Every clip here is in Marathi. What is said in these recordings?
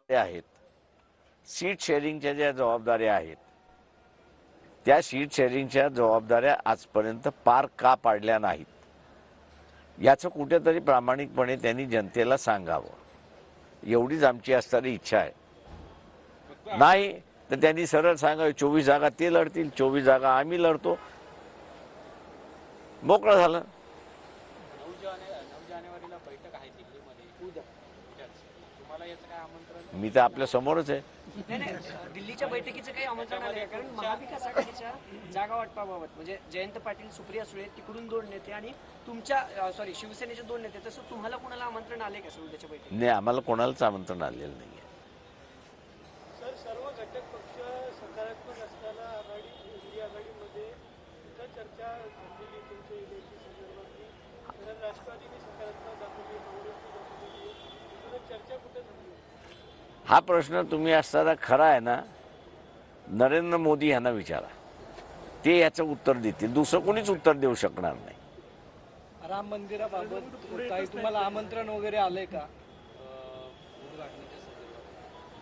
आहेत, सीट शेअरिंगच्या ज्या जबाबदाऱ्या आहेत त्या सीट शेअरिंगच्या जबाबदाऱ्या आजपर्यंत पार का पाडल्या नाहीत याचं कुठेतरी प्रामाणिकपणे त्यांनी जनतेला सांगावं एवढीच आमची असणारी इच्छा आहे। नाही तर त्यांनी सरळ सांगावं 24 जागा ते लढतील, 24 जागा आम्ही लढतो, मोकळं झालं। 9 जानेवारीला बैठक आहे दिल्लीमध्ये उद्या, तुम्हाला याचं काय आमंत्रण? मी तर आपल्या समोरच आहे। नाही दिल्लीच्या बैठकीचं काही आमंत्रण आलं? कारण महाविकास आघाडीच्या जागा वाटपाबाबत म्हणजे जयंत पाटील, सुप्रिया सुळे तिकडून 2 नेते आणि तुमच्या शिवसेनेचे 2 नेते, तसं तुम्हाला कोणाला आमंत्रण आले का उद्याच्या बैठकीत? नाही, आम्हाला कोणालाच आमंत्रण आलेलं नाही आहे। सर, सर्व घटक पक्ष सकारात्मक असताना इंडिया आघाडीमध्ये चर्चा झालेली तुमच्या इलेक्शन संदर्भातली, कारण राष्ट्रवादीने सकारात्मक दाखवली, काँग्रेसने दाखवली, चर्चा कुठे झाली? हा प्रश्न तुम्ही असताना खरा आहे ना, नरेंद्र मोदी यांना विचारा, ते याचं उत्तर देतील, दुसरं कोणीच उत्तर देऊ शकणार नाही। राम मंदिराबाबत काही तुम्हाला आमंत्रण वगैरे आलंय का?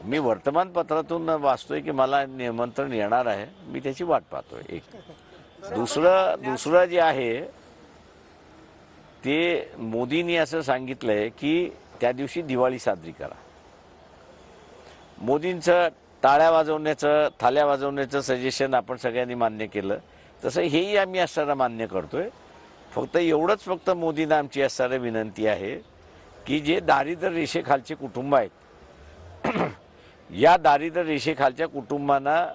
मी वर्तमानपत्रातून वाचतोय की मला निमंत्रण येणार आहे, मी त्याची वाट पाहतोय। एक दुसरं जे आहे ते मोदींनी असं सांगितलंय की त्या दिवशी दिवाळी साजरी करा। मोदींचं टाळ्या वाजवण्याचं, थाल्या वाजवण्याचं सजेशन आपण सगळ्यांनी मान्य केलं, तसं हेही आम्ही असताना मान्य करतोय। फक्त मोदींना आमची असणारी विनंती आहे की जे दारिद्र्य रेषेखालचे कुटुंब आहेत या दारिद्र्य रेषेखालच्या कुटुंबांना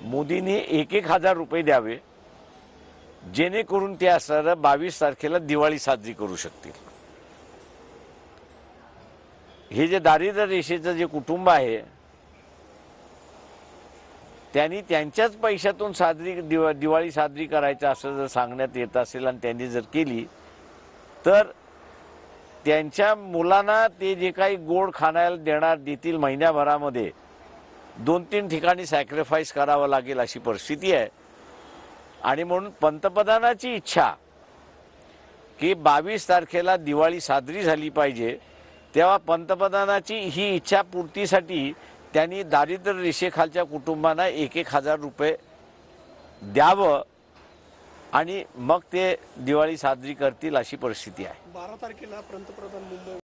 मोदींनी 1,000 रुपये द्यावे, जेणेकरून ते असणारं 22 तारखेला दिवाळी साजरी करू शकतील। हे जे दारिद्र्य रेषेचं जे कुटुंब आहे त्यांनी त्यांच्याच पैशातून दिवाळी साजरी करायचं असं जर सांगण्यात येत असेल आणि त्यांनी जर केली तर त्यांच्या मुलांना ते जे काही गोड खाण्याला देतील महिन्याभरामध्ये 2-3 ठिकाणी सॅक्रिफाईस करावं लागेल अशी परिस्थिती आहे। आणि म्हणून पंतप्रधानाची इच्छा की 22 तारखेला दिवाळी साजरी झाली पाहिजे, तेव्हा पंतप्रधानाची ही इच्छा पूर्तीसाठी त्यांनी दारिद्र्य रेषेखालच्या कुटुंबांना 1,000 रुपये द्यावं आणि मग ते दिवाळी साजरी करतील अशी परिस्थिती आहे। 12 तारखेला पंतप्रधान मुंबई